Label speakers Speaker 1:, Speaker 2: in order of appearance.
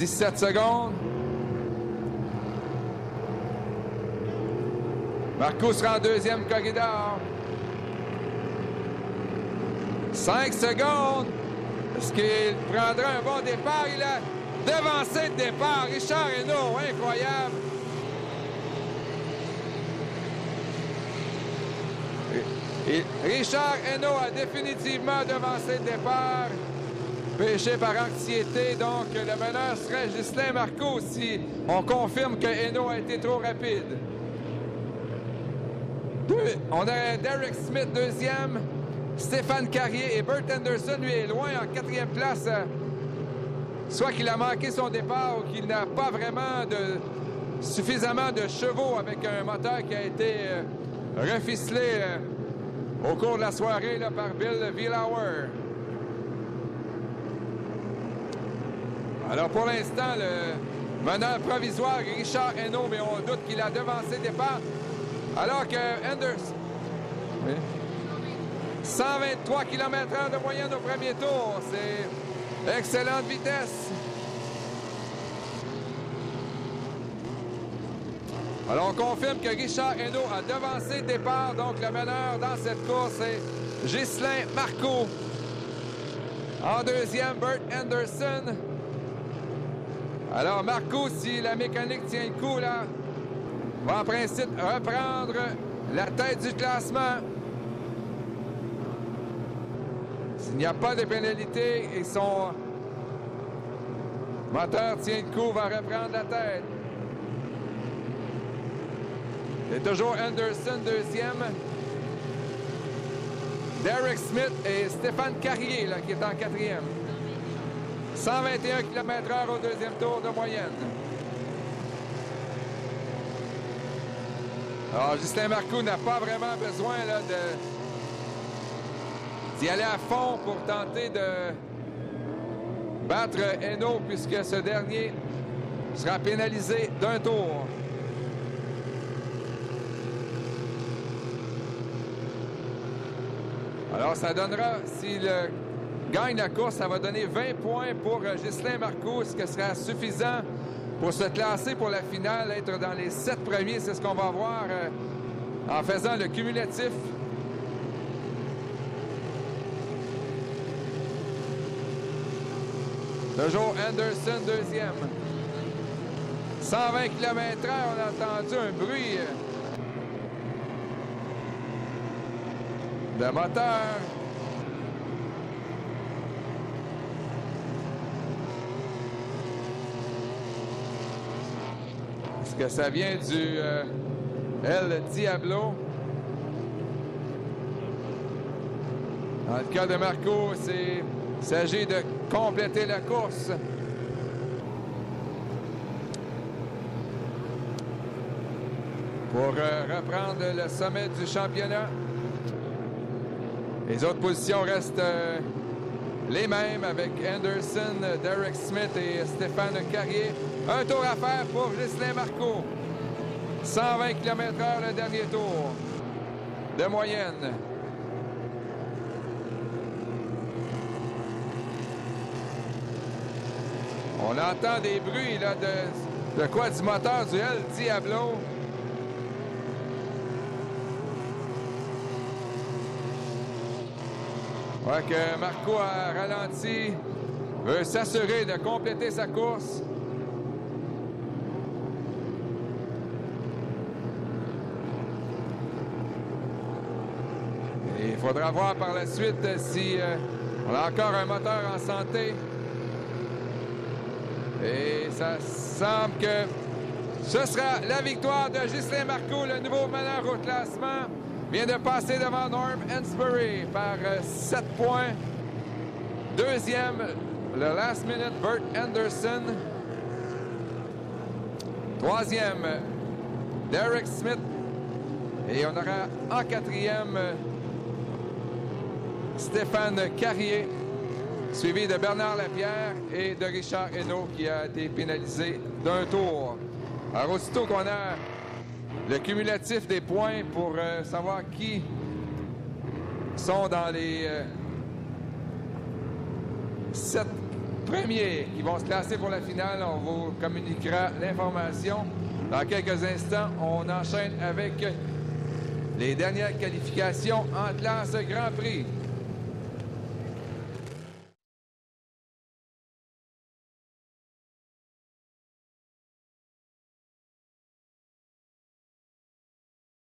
Speaker 1: 17 secondes. Marco sera en deuxième corridor. 5 secondes. Est-ce qu'il prendra un bon départ? Il a devancé le départ. Richard Hinault, incroyable. Et Richard Hinault a définitivement devancé le départ. Pêché par anxiété, donc le meneur serait Ghislain Marcoux si on confirme que Hinault a été trop rapide. On a Derek Smith deuxième, Stéphane Carrier et Bert Anderson, lui, est loin en quatrième place. Soit qu'il a manqué son départ ou qu'il n'a pas vraiment suffisamment de chevaux avec un moteur qui a été reficelé au cours de la soirée là, par Bill Vielauer. Alors pour l'instant, le meneur provisoire Richard Hinault, mais on doute qu'il a devancé le départ. Alors que Anderson... Oui. 123 km/h de moyenne au premier tour. C'est excellente vitesse. Alors, on confirme que Richard Hinault a devancé le départ. Donc, le meneur dans cette course est Ghislain Marcoux. En deuxième, Bert Anderson. Alors, Marcoux, si la mécanique tient le coup, là, va en principe reprendre la tête du classement. S'il n'y a pas de pénalité et son moteur tient le coup, va reprendre la tête. C'est toujours Anderson deuxième. Derek Smith et Stéphane Carrier là, qui est en quatrième. 121 km/h au deuxième tour de moyenne. Alors, Ghislain Marcoux n'a pas vraiment besoin là, d'y aller à fond pour tenter de battre Hinault puisque ce dernier sera pénalisé d'un tour. Alors, ça donnera, s'il gagne la course, ça va donner 20 points pour Ghislain Marcoux, ce qui sera suffisant pour se classer pour la finale, être dans les 7 premiers. C'est ce qu'on va voir en faisant le cumulatif. Toujours Anderson deuxième. 120 km/h, on a entendu un bruit de moteur. Est-ce que ça vient du El Diablo? Dans le cas de Marcoux, il s'agit de compléter la course. Pour reprendre le sommet du championnat. Les autres positions restent les mêmes avec Anderson, Derek Smith et Stéphane Carrier. Un tour à faire pour Ghislain Marcoux. 120 km/h le dernier tour de moyenne. On entend des bruits là, de quoi du moteur du El Diablo. Ouais, que Marcoux a ralenti, veut s'assurer de compléter sa course. Et il faudra voir par la suite si on a encore un moteur en santé. Et ça semble que ce sera la victoire de Ghislain Marcoux, le nouveau meneur au classement. Vient de passer devant Norm Hansberry par 7 points. Deuxième, le last minute, Bert Anderson. Troisième, Derek Smith. Et on aura en quatrième Stéphane Carrier, suivi de Bernard Lapierre et de Richard Hinault qui a été pénalisé d'un tour. Alors aussitôt qu'on a le cumulatif des points pour savoir qui sont dans les 7 premiers qui vont se classer pour la finale. On vous communiquera l'information. Dans quelques instants, on enchaîne avec les dernières qualifications en classe Grand Prix.